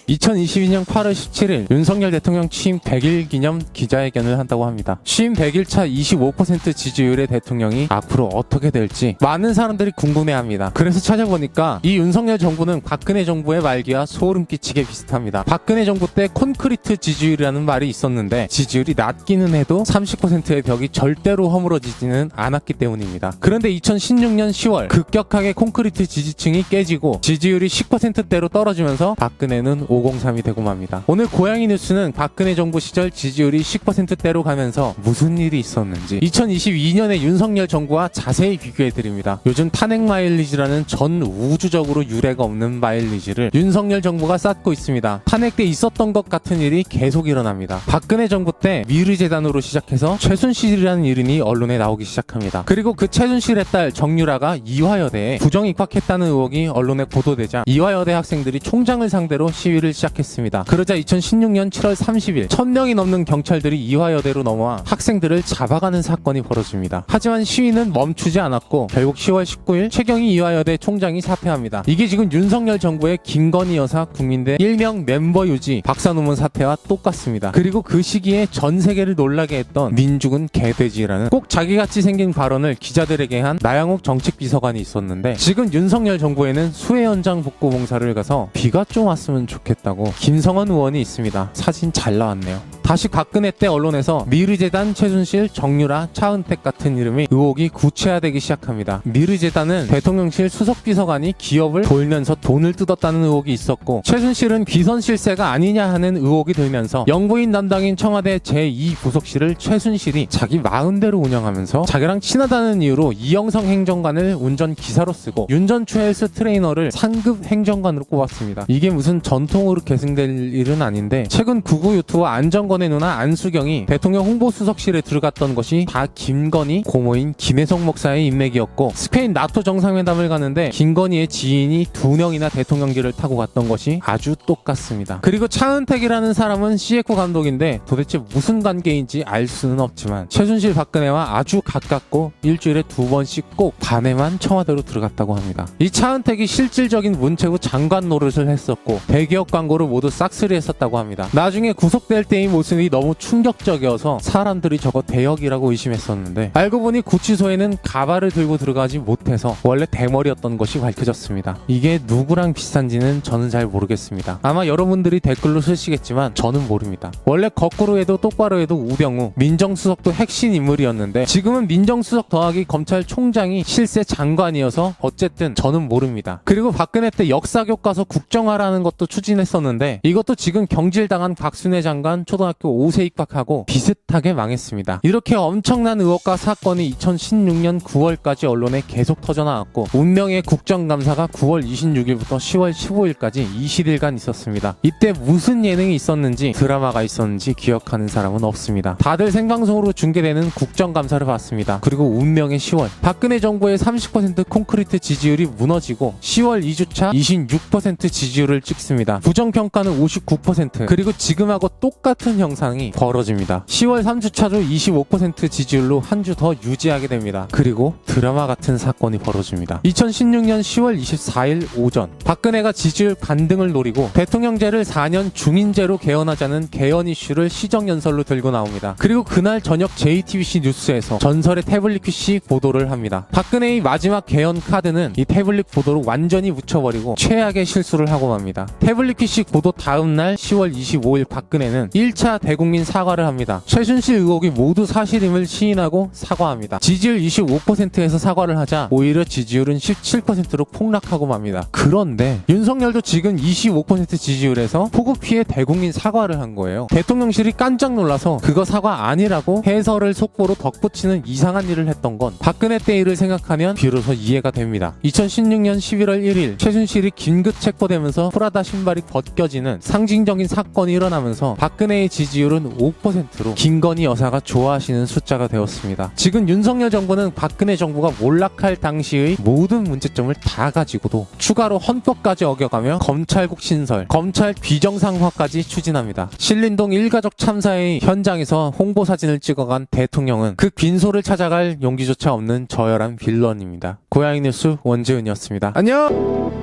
2022년 8월 17일 윤석열 대통령 취임 100일 기념 기자회견을 한다고 합니다. 취임 100일차 25% 지지율의 대통령이 앞으로 어떻게 될지 많은 사람들이 궁금해합니다. 그래서 찾아보니까 이 윤석열 정부는 박근혜 정부의 말기와 소름 끼치게 비슷합니다. 박근혜 정부 때 콘크리트 지지율이라는 말이 있었는데 지지율이 낮기는 해도 30%의 벽이 절대로 허물어지지는 않았기 때문입니다. 그런데 2016년 10월 급격하게 콘크리트 지지층이 깨지고 지지율이 10%대로 떨어지면서 박근혜는 503이 되고 맙니다. 오늘 고양이 뉴스는 박근혜 정부 시절 지지율이 10%대로 가면서 무슨 일이 있었는지 2022년의 윤석열 정부와 자세히 비교해드립니다. 요즘 탄핵 마일리지라는 전 우주적으로 유례가 없는 마일리지를 윤석열 정부가 쌓고 있습니다. 탄핵 때 있었던 것 같은 일이 계속 일어납니다. 박근혜 정부 때 미르재단으로 시작해서 최순실이라는 이름이 언론에 나오기 시작합니다. 그리고 그 최순실의 딸 정유라가 이화여대에 부정 입학했다는 의혹이 언론에 보도되자 이화여대 학생들이 총장을 상대로 시위를 시작했습니다. 그러자 2016년 7월 30일 1000명이 넘는 경찰들이 이화여대로 넘어와 학생들을 잡아가는 사건이 벌어집니다. 하지만 시위는 멈추지 않았고 결국 10월 19일 최경희 이화여대 총장이 사퇴합니다. 이게 지금 윤석열 정부의 김건희 여사 국민대 일명 멤버 유지 박사 논문 사태와 똑같습니다. 그리고 그 시기에 전 세계를 놀라게 했던 민죽은 개돼지라는 꼭 자기같이 생긴 발언을 기자들에게 한 나양욱 정책비서관이 있었는데 지금 윤석열 정부에는 수해 현장 복구 봉사를 가서 비가 좀 왔으면 좋겠다고 김성원 의원이 있습니다. 사진 잘 나왔네요. 다시 박근혜 때 언론에서 미르재단, 최순실, 정유라, 차은택 같은 이름이 의혹이 구체화되기 시작합니다. 미르재단은 대통령실 수석비서관이 기업을 돌면서 돈을 뜯었다는 의혹이 있었고 최순실은 귀선실세가 아니냐 하는 의혹이 들면서 영부인 담당인 청와대 제2부속실을 최순실이 자기 마음대로 운영하면서 자기랑 친하다는 이유로 이영성 행정관을 운전기사로 쓰고 윤 전 추헬스 트레이너를 상급 행정관으로 꼽았습니다. 이게 무슨 전통으로 계승될 일은 아닌데 최근 구구 유튜버 안정권의 누나 안수경이 대통령 홍보수석실에 들어갔던 것이 다 김건희 고모인 김혜성 목사의 인맥이었고 스페인 나토 정상회담을 가는데 김건희의 지인이 2명이나 대통령기를 타고 갔던 것이 아주 똑같습니다. 그리고 차은택이라는 사람은 CF 감독인데 도대체 무슨 관계인지 알 수는 없지만 최순실 박근혜와 아주 가깝고 일주일에 2번씩 꼭 밤에만 청와대로 들어갔다고 합니다. 이 차은택이 실질적인 문체부 장관 노릇을 했었고 대기업 광고를 모두 싹쓸이 했었다고 합니다. 나중에 구속될 때의 모습이 너무 충격적이어서 사람들이 저거 대역이라고 의심했었는데 알고 보니 구치소에는 가발을 들고 들어가지 못해서 원래 대머리였던 것이 밝혀졌습니다. 이게 누구랑 비슷한지는 저는 잘 모르겠습니다. 아마 여러분들이 댓글로 쓰시겠지만 저는 모릅니다. 원래 거꾸로 해도 똑바로 해도 우병우 민정수석도 핵심 인물이었는데 지금은 민정수석 더하기 검찰총장이 실세 장관이어서 어쨌든 저는 모릅니다. 그리고 박근혜 때 역사교과서 국정화라는 것도 추진했었는데 이것도 지금 경질당한 박순애 장관 초등학교 5세 입학하고 비슷하게 망했습니다. 이렇게 엄청난 의혹과 사건이 2016년 9월까지 언론에 계속 터져나왔고 운명의 국정감사가 9월 26일부터 10월 15일까지 20일간 있었습니다. 이때 무슨 예능이 있었는지 드라마가 있었는지 기억하는 사람은 없습니다. 다들 생방송으로 중계되는 국정감사를 봤습니다. 그리고 운명의 10월 박근혜 정부의 30% 콘크리트 지지율이 무너지고 10월 2주차 26% 지지율을 찍습니다. 부정평가는 59% 그리고 지금하고 똑같은 형상이 벌어집니다. 10월 3주차도 25% 지지율로 한 주 더 유지하게 됩니다. 그리고 드라마 같은 사건이 벌어집니다. 2016년 10월 24일 오전 박근혜가 지지율 반등을 노리고 대통령제를 4년 중인제로 개헌하자는 개헌 이슈를 시정연설로 들고 나옵니다. 그리고 그날 저녁 JTBC 뉴스에서 전설의 태블릿 PC 보도를 합니다. 박근혜의 마지막 개헌 카드는 이 태블릿 보도로 완전히 묻혀버리고 최악의 실수를 하고 맙니다. 태블릿 PC 보도 다음날 10월 25일 박근혜는 1차 대국민 사과를 합니다. 최순실 의혹이 모두 사실임을 시인하고 사과합니다. 지지율 25%에서 사과를 하자 오히려 지지율은 17%로 폭락하고 맙니다. 그런데 윤석열도 지금 25% 지지율에서 폭우 피해 대국민 사과를 한 거예요. 대통령실이 깜짝 놀라서 그거 사과 아니라고 해설을 속보로 덧붙이는 이상한 일을 했던 건 박근혜 때 일을 생각하면 비로소 이해가 됩니다. 2016년 11월 1일 최순실이 긴급 체포되면서 프라다 신발이 벗겨지는 상징적인 사건이 일어나면서 박근혜의 지지율은 5%로 김건희 여사가 좋아하시는 숫자가 되었습니다. 지금 윤석열 정부는 박근혜 정부가 몰락할 당시의 모든 문제점을 다 가지고도 추가로 헌법까지 어겨가며 검찰국 신설, 검찰 비정상화까지 추진합니다. 신림동 일가족 참사의 현장에서 홍보사진을 찍어간 대통령은 그 빈소를 찾아갈 용기조차 없는 저열한 빌런입니다. 고양이 뉴스 원재은이었습니다. 안녕!